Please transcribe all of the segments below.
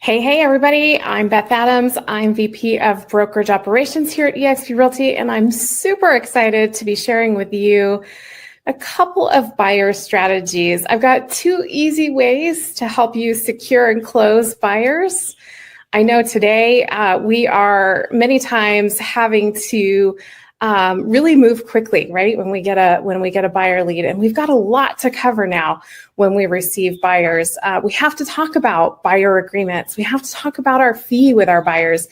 Hey, everybody. I'm Beth Adams. I'm VP of Brokerage Operations here at eXp Realty, and I'm super excited to be sharing with you a couple of buyer strategies. I've got 2 easy ways to help you secure and close buyers. I know today we are many times having to really move quickly, right? When we get a buyer lead, and we've got a lot to cover now. When we receive buyers, we have to talk about buyer agreements. We have to talk about our fee with our buyers,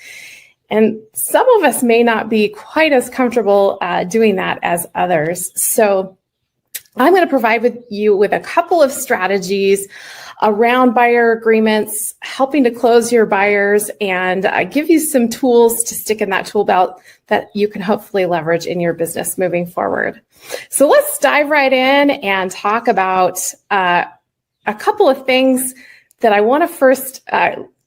and some of us may not be quite as comfortable doing that as others. So I'm going to provide you with a couple of strategies around buyer agreements, helping to close your buyers, and give you some tools to stick in that tool belt that you can hopefully leverage in your business moving forward. So let's dive right in and talk about a couple of things that I want to first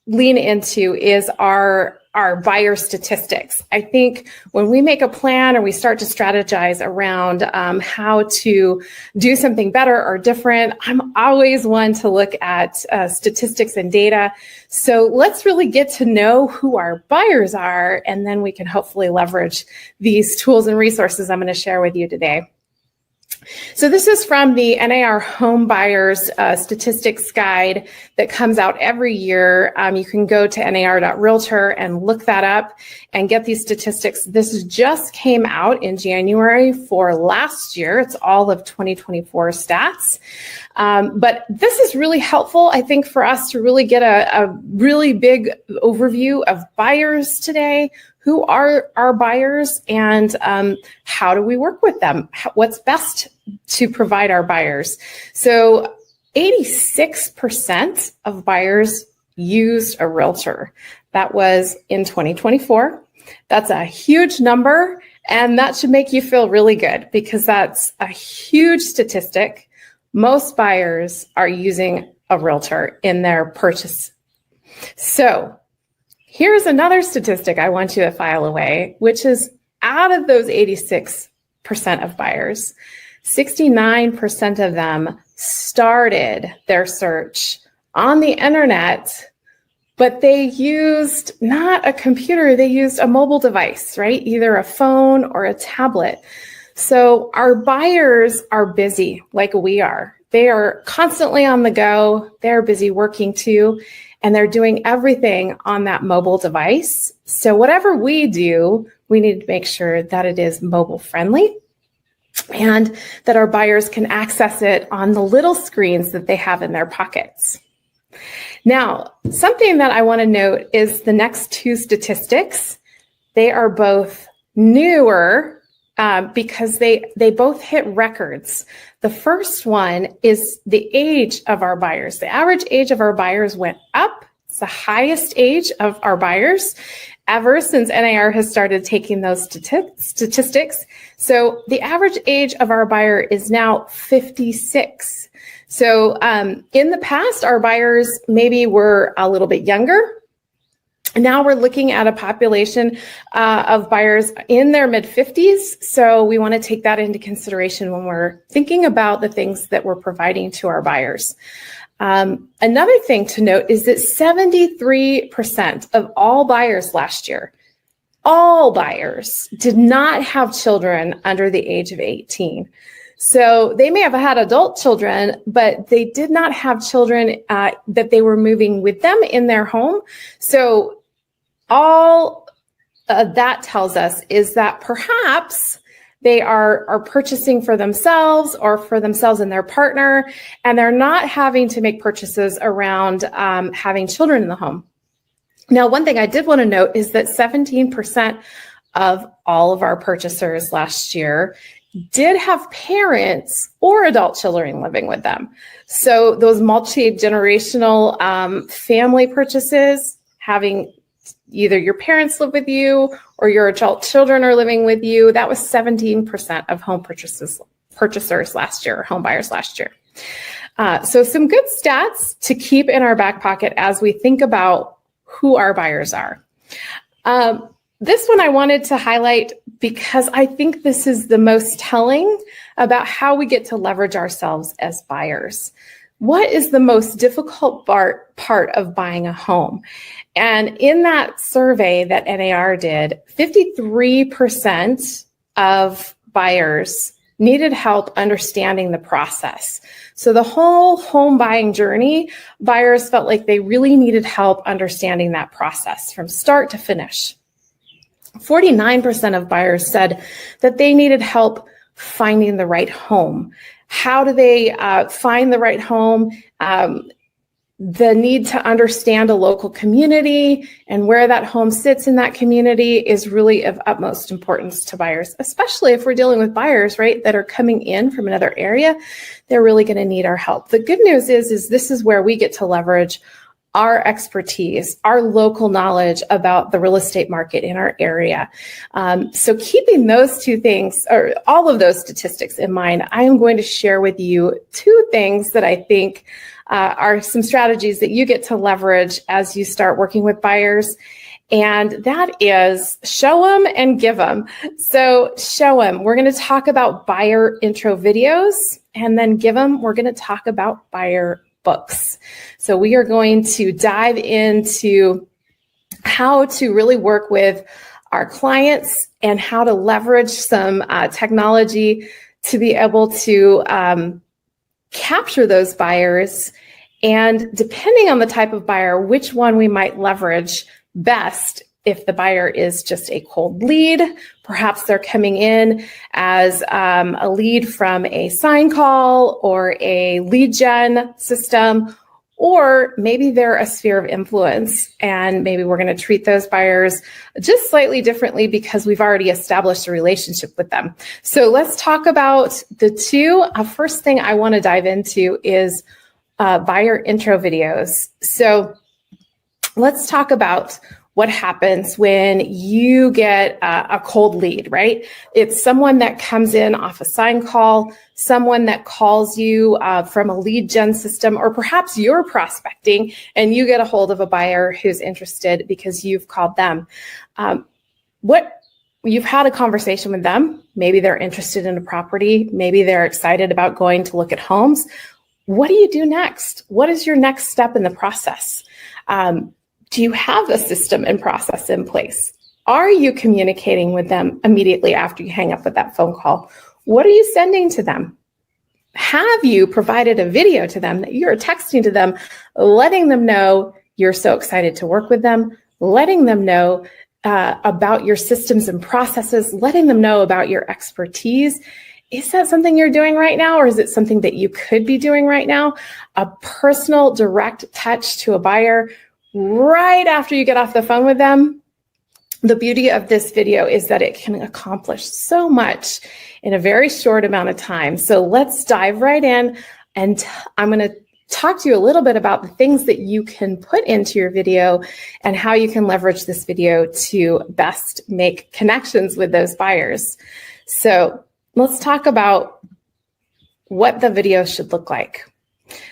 lean into is our buyer statistics. I think when we make a plan or we start to strategize around how to do something better or different, I'm always one to look at statistics and data. So let's really get to know who our buyers are, and then we can hopefully leverage these tools and resources I'm going to share with you today. So this is from the NAR Home Buyers Statistics Guide that comes out every year. You can go to nar.realtor and look that up and get these statistics. This just came out in January for last year. It's all of 2024 stats. But this is really helpful, I think, for us to really get a really big overview of buyers today. Who are our buyers, and how do we work with them? What's best to provide our buyers? So 86% of buyers used a realtor. That was in 2024. That's a huge number, and that should make you feel really good because that's a huge statistic. Most buyers are using a realtor in their purchase. So here's another statistic I want you to file away, which is out of those 86% of buyers, 69% of them started their search on the internet, but they used not a computer, they used a mobile device, right? Either a phone or a tablet. So our buyers are busy like we are. They are constantly on the go. They're busy working too. And they're doing everything on that mobile device. So whatever we do, we need to make sure that it is mobile friendly and that our buyers can access it on the little screens that they have in their pockets. Now, something that I want to note is the next 2 statistics. They are both newer because they both hit records. The first one is the age of our buyers. The average age of our buyers went up. It's the highest age of our buyers ever since NAR has started taking those statistics. So the average age of our buyer is now 56. So in the past, our buyers maybe were a little bit younger. Now we're looking at a population of buyers in their mid-50s. So we want to take that into consideration when we're thinking about the things that we're providing to our buyers. Another thing to note is that 73% of all buyers last year, all buyers, did not have children under the age of 18. So they may have had adult children, but they did not have children that they were moving with them in their home. So all that tells us is that perhaps they are purchasing for themselves or for themselves and their partner, and they're not having to make purchases around having children in the home. Now, one thing I did want to note is that 17% of all of our purchasers last year did have parents or adult children living with them. So those multi-generational family purchases, having either your parents live with you or your adult children are living with you, that was 17% of home purchasers last year, home buyers last year. So some good stats to keep in our back pocket as we think about who our buyers are. This one I wanted to highlight because I think this is the most telling about how we get to leverage ourselves as buyers. what is the most difficult part of buying a home? And in that survey that NAR did, 53% of buyers needed help understanding the process. So the whole home buying journey, buyers felt like they really needed help understanding that process from start to finish. 49% of buyers said that they needed help finding the right home. How do they find the right home? The need to understand a local community and where that home sits in that community is really of utmost importance to buyers, especially if we're dealing with buyers, right, that are coming in from another area. They're really going to need our help. The good news is this is where we get to leverage our expertise, our local knowledge about the real estate market in our area. So keeping those two things, or all of those statistics in mind, I am going to share with you two things that I think are some strategies that you get to leverage as you start working with buyers. And that is show them and give them. So show them, we're going to talk about buyer intro videos, and then give them, we're going to talk about buyer books. So we are going to dive into how to really work with our clients and how to leverage some technology to be able to capture those buyers, and depending on the type of buyer, which one we might leverage best. If the buyer is just a cold lead, perhaps they're coming in as a lead from a sign call or a lead gen system, or maybe they're a sphere of influence, and maybe we're going to treat those buyers just slightly differently because we've already established a relationship with them. So let's talk about the two. First thing I want to dive into is buyer intro videos. So let's talk about what happens when you get a cold lead, right? It's someone that comes in off a sign call, someone that calls you from a lead gen system, or perhaps you're prospecting and you get a hold of a buyer who's interested because you've called them. You've had a conversation with them. Maybe they're interested in a property. Maybe they're excited about going to look at homes. What do you do next? What is your next step in the process? Do you have a system and process in place? Are you communicating with them immediately after you hang up with that phone call? What are you sending to them? Have you provided a video to them that you're texting to them, letting them know you're so excited to work with them, letting them know about your systems and processes, letting them know about your expertise? Is that something you're doing right now, or is it something that you could be doing right now? A personal, direct touch to a buyer right after you get off the phone with them. The beauty of this video is that it can accomplish so much in a very short amount of time. So let's dive right in, and I'm going to talk to you a little bit about the things that you can put into your video and how you can leverage this video to best make connections with those buyers. So let's talk about what the video should look like.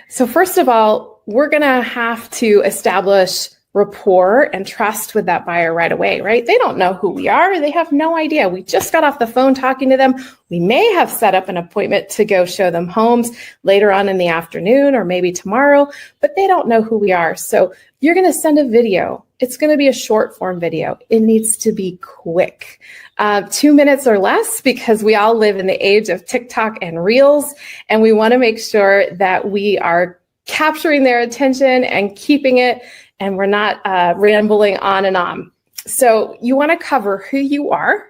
So first of all, we're going to have to establish rapport and trust with that buyer right away, right? They don't know who we are. They have no idea. We just got off the phone talking to them. We may have set up an appointment to go show them homes later on in the afternoon or maybe tomorrow, but they don't know who we are. So you're going to send a video. It's going to be a short form video. It needs to be quick. 2 minutes or less, because we all live in the age of TikTok and Reels, and we want to make sure that we are capturing their attention and keeping it, and we're not rambling on and on. So you want to cover who you are,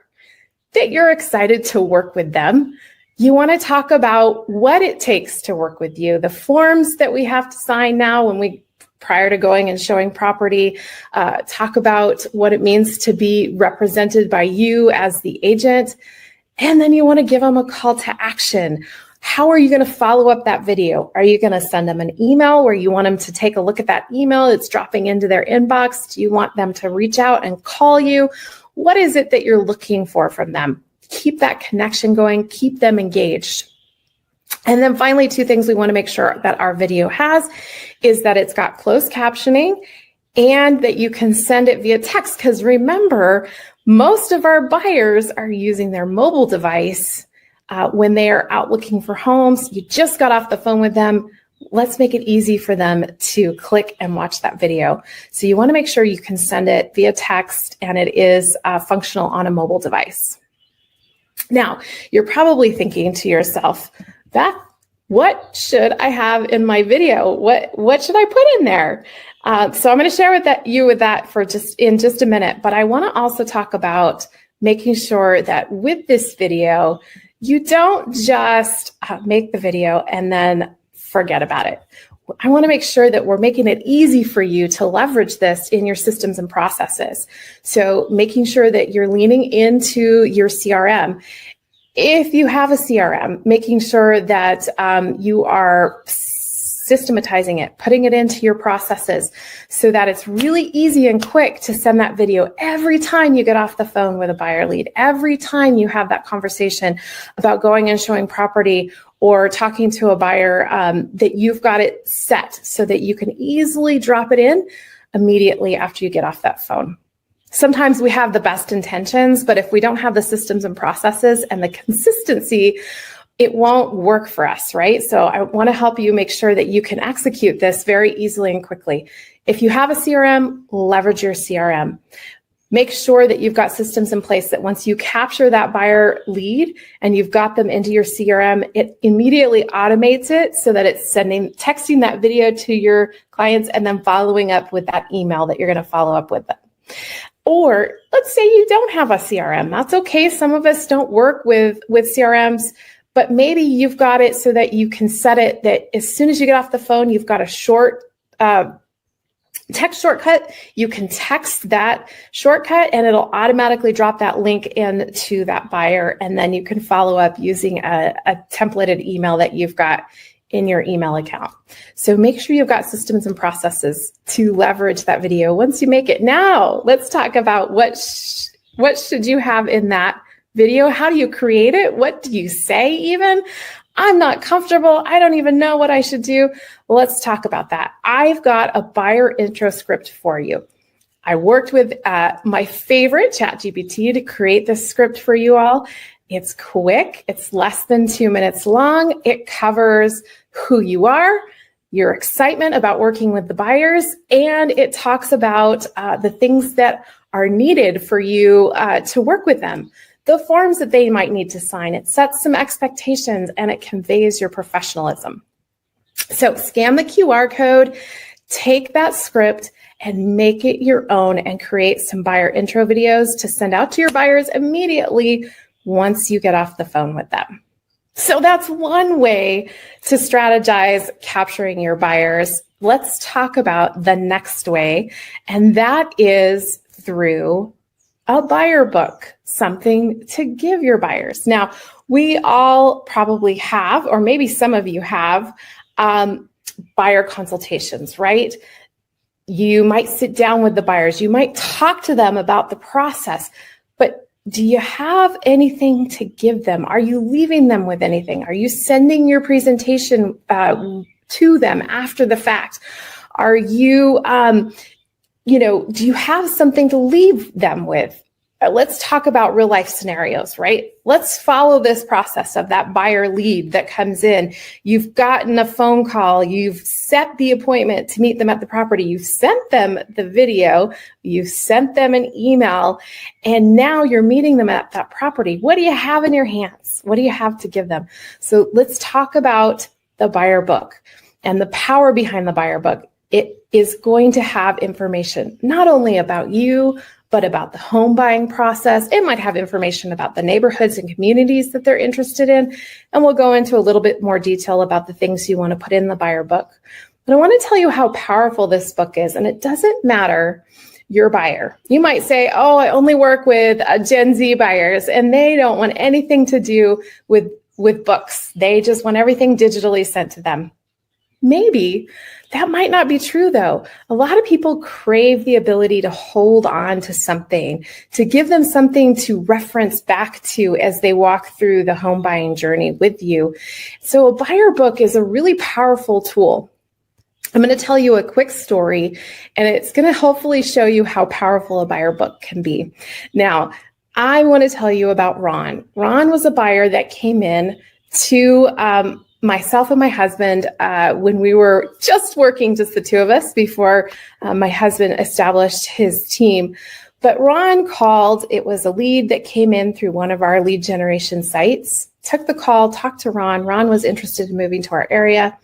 that you're excited to work with them. You want to talk about what it takes to work with you, the forms that we have to sign now prior to going and showing property, talk about what it means to be represented by you as the agent. And then you want to give them a call to action. How are you going to follow up that video? Are you going to send them an email where you want them to take a look at that email? It's dropping into their inbox. Do you want them to reach out and call you? What is it that you're looking for from them? Keep that connection going, keep them engaged. And then finally, two things we want to make sure that our video has is that it's got closed captioning and that you can send it via text. Because remember, most of our buyers are using their mobile device when they are out looking for homes. You just got off the phone with them. let's make it easy for them to click and watch that video. So you want to make sure you can send it via text and it is functional on a mobile device. Now, you're probably thinking to yourself, Beth, what should I have in my video? What should I put in there? So I'm going to share with that for just a minute, but I want to also talk about making sure that with this video, you don't just make the video and then forget about it. I want to make sure that we're making it easy for you to leverage this in your systems and processes. So making sure that you're leaning into your CRM. If you have a CRM, making sure that you are systematizing it, putting it into your processes so that it's really easy and quick to send that video every time you get off the phone with a buyer lead, every time you have that conversation about going and showing property or talking to a buyer, that you've got it set so that you can easily drop it in immediately after you get off that phone. Sometimes we have the best intentions, but if we don't have the systems and processes and the consistency, it won't work for us, right? So I want to help you make sure that you can execute this very easily and quickly. If you have a CRM, leverage your CRM. Make sure that you've got systems in place that once you capture that buyer lead and you've got them into your CRM, it immediately automates it so that it's texting that video to your clients and then following up with that email that you're going to follow up with them. Or let's say you don't have a CRM. That's okay. Some of us don't work with CRMs. But maybe you've got it so that you can set it that as soon as you get off the phone, you've got a short text shortcut. You can text that shortcut and it'll automatically drop that link into that buyer. And then you can follow up using a templated email that you've got in your email account. So make sure you've got systems and processes to leverage that video once you make it. Now, let's talk about what should you have in that video. How do you create it? What do you say even? I'm not comfortable. I don't even know what I should do. Well, let's talk about that. I've got a buyer intro script for you. I worked with my favorite ChatGPT to create this script for you all. It's quick. It's less than 2 minutes long. It covers who you are, your excitement about working with the buyers, and it talks about the things that are needed for you to work with them. The forms that they might need to sign. It sets some expectations and it conveys your professionalism. So scan the QR code, take that script and make it your own and create some buyer intro videos to send out to your buyers immediately once you get off the phone with them. So that's one way to strategize capturing your buyers. Let's talk about the next way, and that is through a buyer book, something to give your buyers. Now, we all probably have, or maybe some of you have, buyer consultations, right? You might sit down with the buyers. You might talk to them about the process, but do you have anything to give them? Are you leaving them with anything? Are you sending your presentation to them after the fact? Are you, do you have something to leave them with? Let's talk about real life scenarios, right? Let's follow this process of that buyer lead that comes in. You've gotten a phone call. You've set the appointment to meet them at the property. You've sent them the video. You've sent them an email. And now you're meeting them at that property. What do you have in your hands? What do you have to give them? So let's talk about the buyer book and the power behind the buyer book. It is going to have information not only about you, but about the home buying process. It might have information about the neighborhoods and communities that they're interested in. And we'll go into a little bit more detail about the things you want to put in the buyer book. But I want to tell you how powerful this book is. And it doesn't matter your buyer. You might say, oh, I only work with Gen Z buyers and they don't want anything to do with books. They just want everything digitally sent to them. Maybe that might not be true, though. A lot of people crave the ability to hold on to something, to give them something to reference back to as they walk through the home buying journey with you. So a buyer book is a really powerful tool. I'm going to tell you a quick story, and it's going to hopefully show you how powerful a buyer book can be. Now, I want to tell you about Ron. Ron was a buyer that came in to myself and my husband, when we were just working, just the two of us, before my husband established his team. But Ron called. It was a lead that came in through one of our lead generation sites. Took the call, talked to Ron. Ron was interested in moving to our area.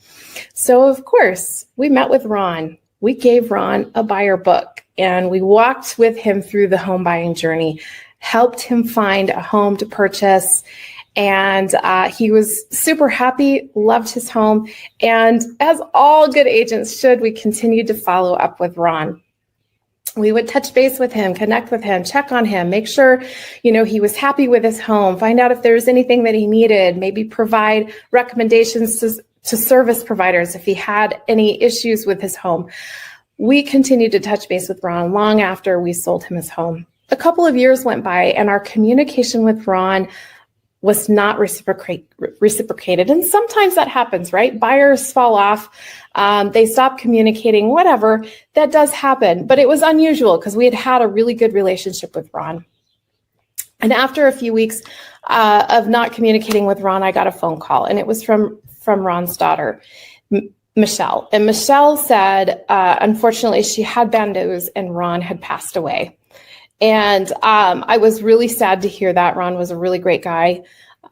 So, of course, we met with Ron. We gave Ron a buyer book, and we walked with him through the home buying journey, helped him find a home to purchase. And he was super happy, loved his home. And as all good agents should, we continued to follow up with Ron. We would touch base with him, connect with him, check on him, make sure, he was happy with his home, find out if there was anything that he needed, maybe provide recommendations to service providers if he had any issues with his home. We continued to touch base with Ron long after we sold him his home. A couple of years went by, and our communication with Ron was not reciprocated. And sometimes that happens, right? Buyers fall off. They stop communicating, whatever. That does happen. But it was unusual because we had had a really good relationship with Ron. And after a few weeks of not communicating with Ron, I got a phone call. And it was from Ron's daughter, Michelle. And Michelle said, unfortunately, she had bad news and Ron had passed away. And I was really sad to hear that. Ron was a really great guy.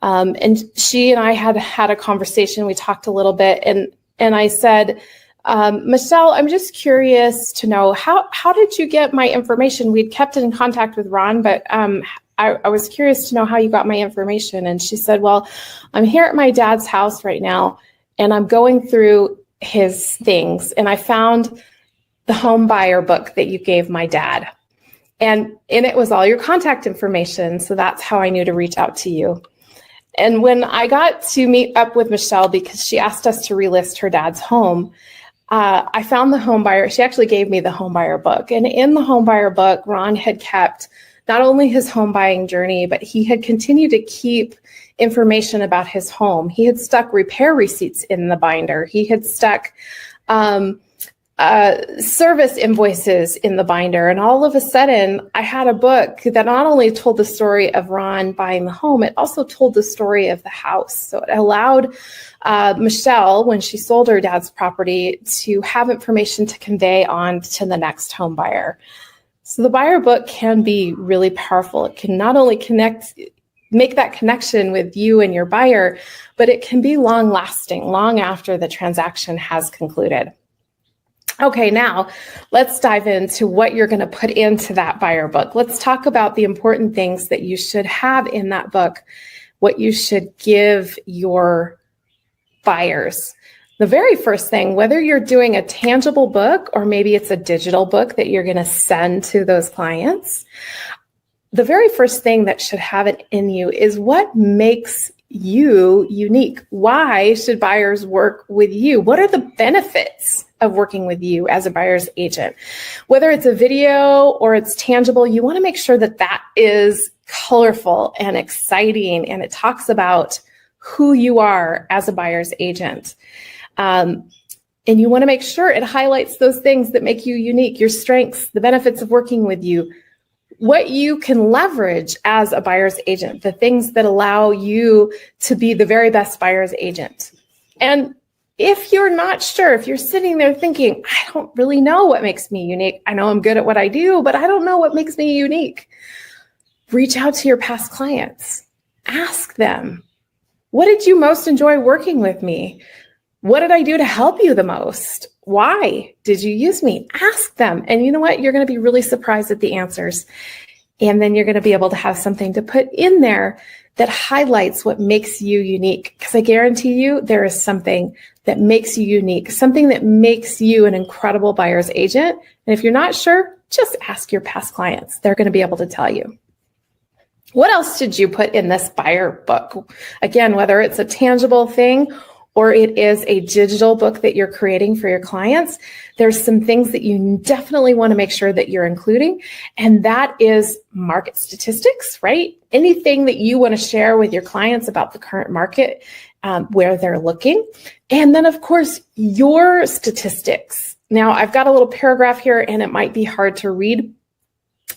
And she and I had a conversation. We talked a little bit. And I said, Michelle, I'm just curious to know, how did you get my information? We'd kept in contact with Ron, but I was curious to know how you got my information. And she said, well, I'm here at my dad's house right now, and I'm going through his things. And I found the home buyer book that you gave my dad. And in it was all your contact information. So that's how I knew to reach out to you. And when I got to meet up with Michelle, because she asked us to relist her dad's home, I found the home buyer. She actually gave me the home buyer book. And in the home buyer book, Ron had kept not only his home buying journey, but he had continued to keep information about his home. He had stuck repair receipts in the binder. He had stuck service invoices in the binder. And all of a sudden, I had a book that not only told the story of Ron buying the home, it also told the story of the house. So it allowed Michelle, when she sold her dad's property, to have information to convey on to the next home buyer. So the buyer book can be really powerful. It can not only make that connection with you and your buyer, but it can be long lasting, long after the transaction has concluded. Okay, now let's dive into what you're going to put into that buyer book. Let's talk about the important things that you should have in that book, what you should give your buyers. The very first thing, whether you're doing a tangible book or maybe it's a digital book that you're going to send to those clients, the very first thing that should have it in you is what makes you unique. Why should buyers work with you? What are the benefits of working with you as a buyer's agent? Whether it's a video or it's tangible, you want to make sure that that is colorful and exciting, and it talks about who you are as a buyer's agent. And you want to make sure it highlights those things that make you unique, your strengths, the benefits of working with you, what you can leverage as a buyer's agent, the things that allow you to be the very best buyer's agent. And if you're not sure, if you're sitting there thinking, I don't really know what makes me unique. I know I'm good at what I do, but I don't know what makes me unique. Reach out to your past clients. Ask them, what did you most enjoy working with me? What did I do to help you the most? Why did you use me? Ask them. And you know what? You're going to be really surprised at the answers. And then you're going to be able to have something to put in there that highlights what makes you unique. Because I guarantee you there is something that makes you unique, something that makes you an incredible buyer's agent. And if you're not sure, just ask your past clients. They're going to be able to tell you. What else did you put in this buyer book? Again, whether it's a tangible thing or it is a digital book that you're creating for your clients, there's some things that you definitely want to make sure that you're including. And that is market statistics, right? Anything that you want to share with your clients about the current market, where they're looking. And then, of course, your statistics. Now, I've got a little paragraph here and it might be hard to read,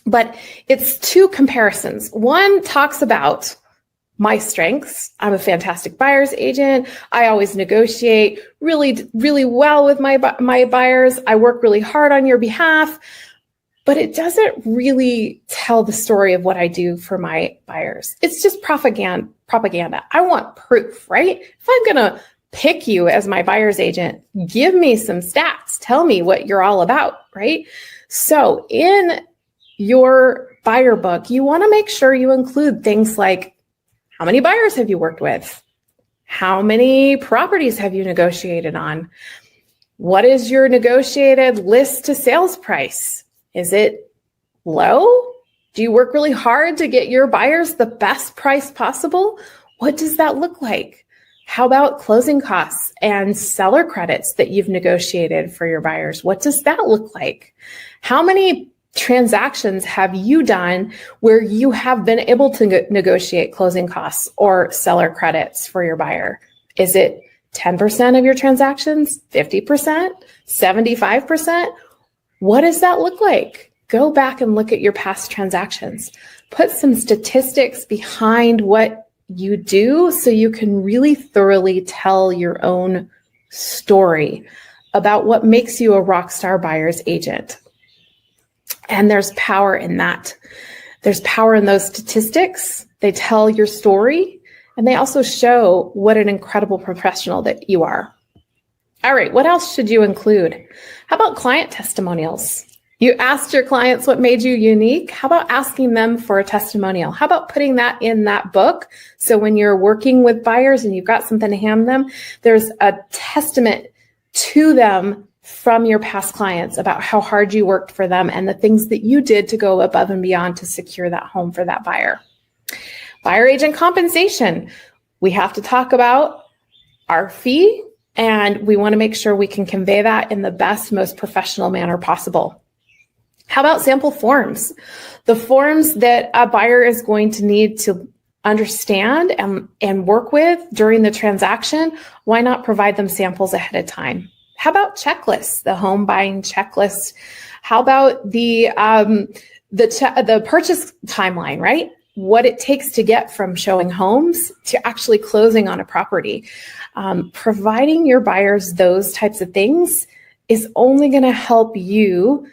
but it's two comparisons. One talks about my strengths. I'm a fantastic buyer's agent. I always negotiate really, really well with my buyers. I work really hard on your behalf, but it doesn't really tell the story of what I do for my buyers. It's just propaganda. I want proof, right? If I'm going to pick you as my buyer's agent, give me some stats. Tell me what you're all about, right? So in your buyer book, you want to make sure you include things like, how many buyers have you worked with? How many properties have you negotiated on? What is your negotiated list to sales price? Is it low? Do you work really hard to get your buyers the best price possible? What does that look like? How about closing costs and seller credits that you've negotiated for your buyers? What does that look like? How many transactions have you done where you have been able to negotiate closing costs or seller credits for your buyer? Is it 10% of your transactions, 50%, 75%? What does that look like? Go back and look at your past transactions. Put some statistics behind what you do so you can really thoroughly tell your own story about what makes you a rockstar buyer's agent. And there's power in that. There's power in those statistics. They tell your story, and they also show what an incredible professional that you are. All right, what else should you include? How about client testimonials? You asked your clients what made you unique. How about asking them for a testimonial? How about putting that in that book? So when you're working with buyers and you've got something to hand them, there's a testament to them from your past clients about how hard you worked for them and the things that you did to go above and beyond to secure that home for that buyer. Buyer agent compensation. We have to talk about our fee, and we want to make sure we can convey that in the best, most professional manner possible. How about sample forms? The forms that a buyer is going to need to understand and work with during the transaction. Why not provide them samples ahead of time? How about checklists, the home buying checklist? How about the purchase timeline, right? What it takes to get from showing homes to actually closing on a property. Providing your buyers those types of things is only going to help you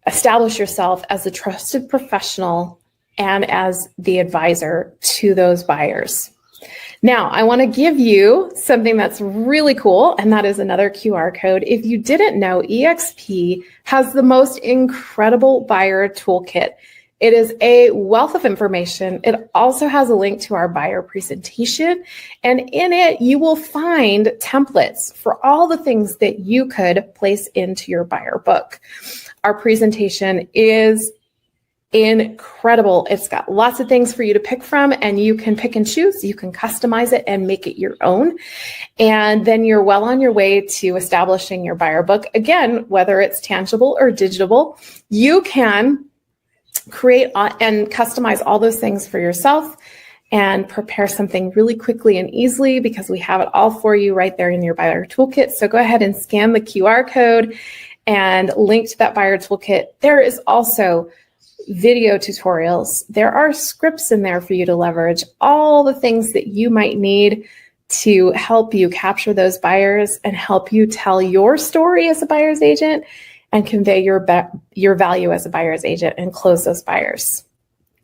establish yourself as a trusted professional and as the advisor to those buyers. Now, I want to give you something that's really cool, and that is another QR code. If you didn't know, eXp has the most incredible buyer toolkit. It is a wealth of information. It also has a link to our buyer presentation, and in it, you will find templates for all the things that you could place into your buyer book. Our presentation is incredible. It's got lots of things for you to pick from, and you can pick and choose. You can customize it and make it your own. And then you're well on your way to establishing your buyer book. Again, whether it's tangible or digital, you can create and customize all those things for yourself and prepare something really quickly and easily because we have it all for you right there in your buyer toolkit. So go ahead and scan the QR code and link to that buyer toolkit. There is also video tutorials. There are scripts in there for you to leverage, all the things that you might need to help you capture those buyers and help you tell your story as a buyer's agent and convey your value as a buyer's agent and close those buyers.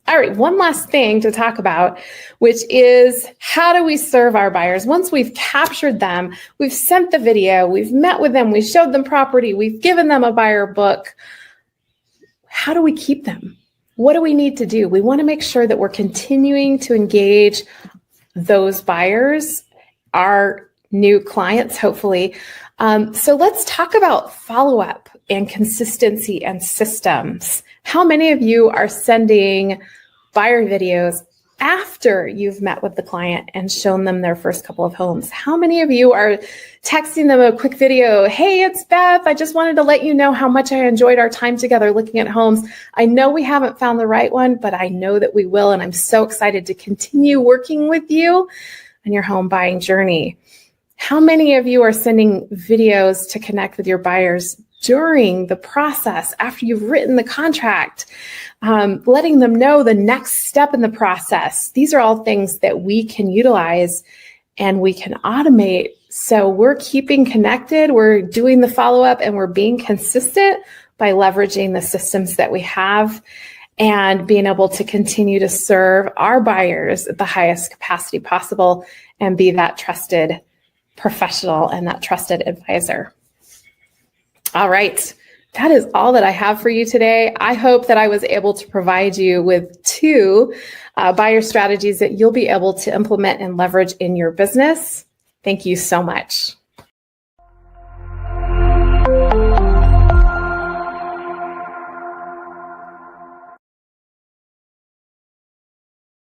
All right, one last thing to talk about, which is how do we serve our buyers? Once we've captured them, we've sent the video, we've met with them, we've showed them property, we've given them a buyer book. How do we keep them? What do we need to do? We want to make sure that we're continuing to engage those buyers, our new clients, hopefully. So let's talk about follow-up and consistency and systems. How many of you are sending buyer videos after you've met with the client and shown them their first couple of homes? How many of you are texting them a quick video? Hey, it's Beth. I just wanted to let you know how much I enjoyed our time together looking at homes. I know we haven't found the right one, but I know that we will. And I'm so excited to continue working with you on your home buying journey. How many of you are sending videos to connect with your buyers during the process, after you've written the contract, letting them know the next step in the process. These are all things that we can utilize and we can automate. So we're keeping connected, we're doing the follow-up, and we're being consistent by leveraging the systems that we have and being able to continue to serve our buyers at the highest capacity possible and be that trusted professional and that trusted advisor. All right. That is all that I have for you today. I hope that I was able to provide you with 2 buyer strategies that you'll be able to implement and leverage in your business. Thank you so much.